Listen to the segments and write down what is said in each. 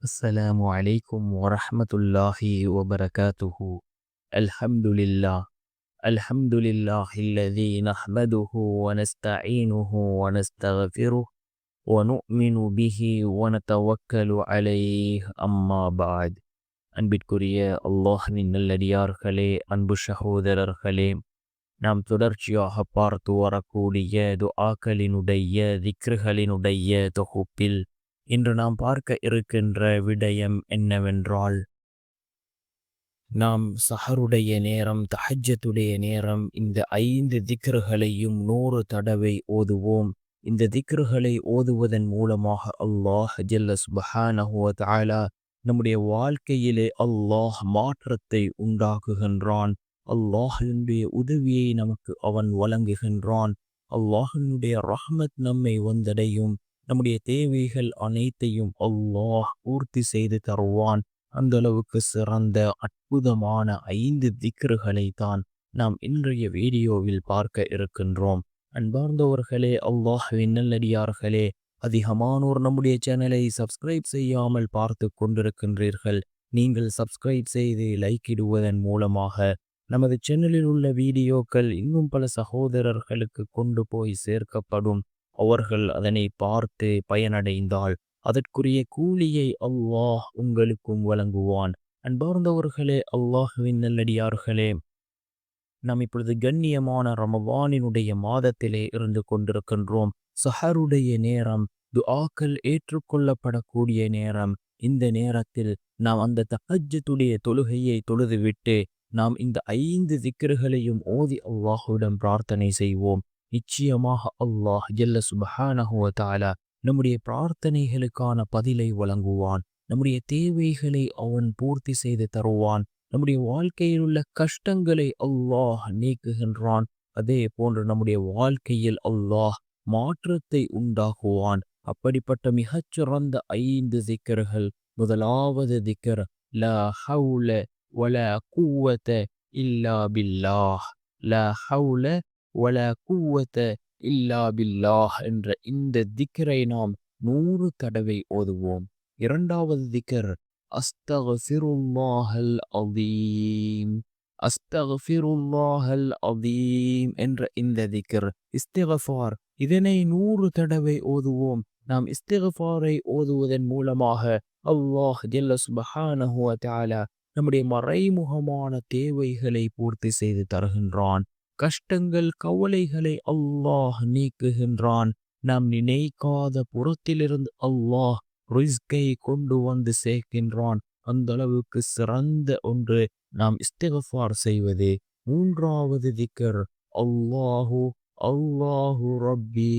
السلام عليكم ورحمة الله وبركاته. الحمد لله. الحمد لله الذي نحمده ونستعينه ونستغفره ونؤمن به ونتوكل عليه أما بعد. அன்பிற்குரிய அல்லாஹ்வின் நல்லடியார்களே, அன்பு சகோதரர்களே, நாம் தொடர்ச்சியாக பார்த்து வரக்கூடிய துஆக்களினுடைய திக்ருகளினுடைய தொகுப்பில் இன்று நாம் பார்க்க இருக்கின்ற விடயம் என்னவென்றால், நாம் சஹருடைய நேரம், தஹஜ்ஜத்துடைய நேரம், இந்த 5 திக்ருகளையும் 100 தடவை ஓதுவோம். இந்த திக்ருகளை ஓதுவதன் மூலமாக அல்லாஹ் ஜல்ல சுப்ஹானஹு வ தஆலா நம்முடைய வாழ்க்கையிலே அல்லாஹ் மாற்றத்தை உண்டாக்குகின்றான். அல்லாஹ்வினுடைய உதவியை நமக்கு அவன் வழங்குகின்றான். அல்லாஹ்வினுடைய ரஹ்மத் நம்மை வந்தடையும். நம்முடைய தேவைகள் அனைத்தையும் அல்லாஹ் பூர்த்தி செய்து தருவான். அந்த அளவுக்கு சிறந்த அற்புதமான 5 திக்ருகளை தான் நாம் இன்றைய வீடியோவில் பார்க்க இருக்கின்றோம். அன்பார்ந்தவர்களே, அல்லாஹ்வின் நல்லடியார்களே, அதிகமானோர் நம்முடைய சேனலை சப்ஸ்கிரைப் செய்யாமல் பார்த்து கொண்டிருக்கின்றீர்கள். நீங்கள் சப்ஸ்கிரைப் செய்து லைக் இடுவதன் மூலமாக நமது சேனலில் உள்ள வீடியோக்கள் இன்னும் பல சகோதரர்களுக்கு கொண்டு போய் சேர்க்கப்படும். அவர்கள் அதனை பார்த்து பயனடைந்தால் அதற்குரிய கூலியை அல்லாஹ் உங்களுக்கும் வழங்குவான். அன்பார்ந்தவர்களே, அல்லாஹ்வின் நல்லடியார்களே, நாம் இப்பொழுது கண்ணியமான ரமவானினுடைய மாதத்திலே இருந்து கொண்டிருக்கின்றோம். சஹருடைய நேரம், துஆக்கள் ஏற்றுக்கொள்ளப்படக்கூடிய நேரம். இந்த நேரத்தில் நாம் அந்த தஹஜ்ஜுடைய தொழுகையை தொழுதுவிட்டு நாம் இந்த 5 திக்ருகளையும் ஓதி அல்லாஹ்விடம் பிரார்த்தனை செய்வோம். நிச்சயமாக அல்லாஹ் ஜல்ல சுப்ஹானஹு வ தஆலா நம்முடைய பிரார்த்தனைகளுக்கான பதிலை வழங்குவான். நம்முடைய தேவைகளை அவன் பூர்த்தி செய்து தருவான். நம்முடைய வாழ்க்கையில் உள்ள கஷ்டங்களை அல்லாஹ் நீக்குகின்றான். அதே போன்று நம்முடைய வாழ்க்கையில் அல்லாஹ் மாற்றத்தை உண்டாக்குவான். அப்படிப்பட்ட மிகச்சிறந்த 5 திக்ர்கள். முதலாவது திக்ர், லா ஹவுல வலா குவத இல்லா பில்லாஹ். லா ஹவுல வலா குவத இல்லா பில்லாஹ் என்ற இந்த திக்ரை நாம் 100 தடவை ஓதுவோம். இரண்டாவது திக்ர், அஸ்தக்ஃபிருல்லாஹல் அதீம். அஸ்தக்ஃபிருல்லாஹல் அதீம் என்ற இந்த திக்ர், இஸ்திக்ஃபார். இதனை 100 தடவை ஓதுவோம். நாம் இஸ்திக்ஃபாரை ஓதுவதன் மூலமாக அல்லாஹ் ஜல்ல சுப்ஹானஹு வ தஆலா நம்முடைய மறைமுகமான தேவைகளை பூர்த்தி செய்து தருகின்றான். கஷ்டங்கள், கவலைகளை அல்லாஹ் நீக்குகின்றான். நாம் நினைக்காத புறத்திலிருந்து அல்லாஹ் ரிஸ்கை கொண்டு வந்து சேர்க்கின்றான். அந்த அளவுக்கு சிறந்த ஒன்று நாம் இஸ்திக்ஃபார் செய்வது. மூன்றாவது திக்ர், அல்லாஹு அல்லாஹு ரப்பி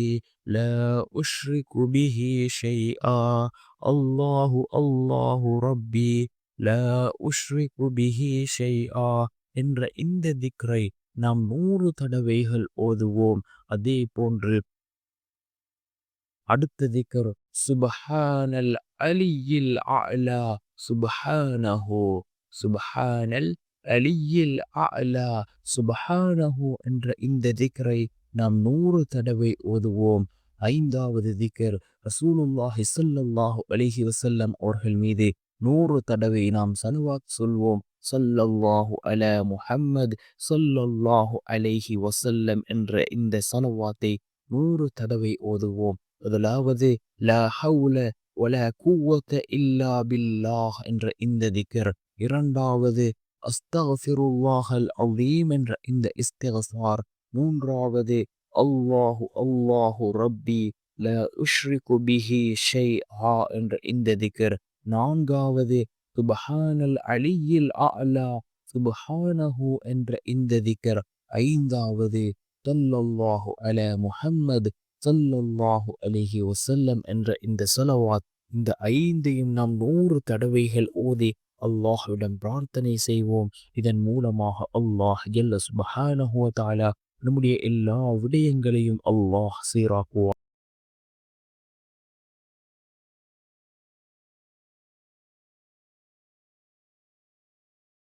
லா உஷ்ரிகு பிஹி ஷைஆ. அல்லாஹு அல்லாஹு ரப்பி லா உஷ்ரிகு பிஹி ஷைஆ என்ற இந்த திக்ரை நாம் 100 தடவைகள் ஓதுவோம். அதே போன்று அடுத்த திக்ர், சுப்ஹானல் அலியில் அலா. சுப்ஹானஹு சுப்ஹானல் அலியில் அலா. சுப்ஹானஹு என்ற இந்த திக்ரை நாம் 100 தடவை ஓதுவோம். ஐந்தாவது திக்ர், ரசூலுல்லாஹி ஸல்லல்லாஹு அலைஹி வஸல்லம் அவர்கள் மீது 100 தடவை நாம் ஸலவாத் சொல்வோம். ஸல்லல்லாஹு அலா முஹம்மத் ஸல்லல்லாஹு அலைஹி வஸல்லம் என்ற இந்த ஸலவாத்தை 100 தடவை ஓதுவோம். முதலாவது லா ஹவுல வலா குவத இல்லா பில்லாஹ் என்ற இந்த திக்ர். இரண்டாவது அஸ்தக்ஃபிருல்லாஹல் அதீம் என்ற இந்த இஸ்திக்ஃபார். மூன்றாவது அல்லாஹு அல்லாஹு ரப்பி லா உஷ்ரிகு பிஹி ஷைஆ என்ற இந்த திக்ர். நான்காவது சுப்ஹானல் அலியில் அலா. சுப்ஹானஹு என்ற இந்த திக்ர். ஐந்தாவது ஸல்லல்லாஹு அலா முஹம்மத் ஸல்லல்லாஹு அலைஹி வஸல்லம் என்ற இந்த ஸலவாத். இந்த 5ஐயும் நாம் 100 தடவைகள் ஓதி அல்லாஹ்விடம் பிரார்த்தனை செய்வோம். இதன் மூலமாக அல்லாஹ் ஜல்ல சுப்ஹானஹு வ தஆலா நம்முடைய எல்லா விடயங்களையும் அல்லாஹ் சீராக்குவான்.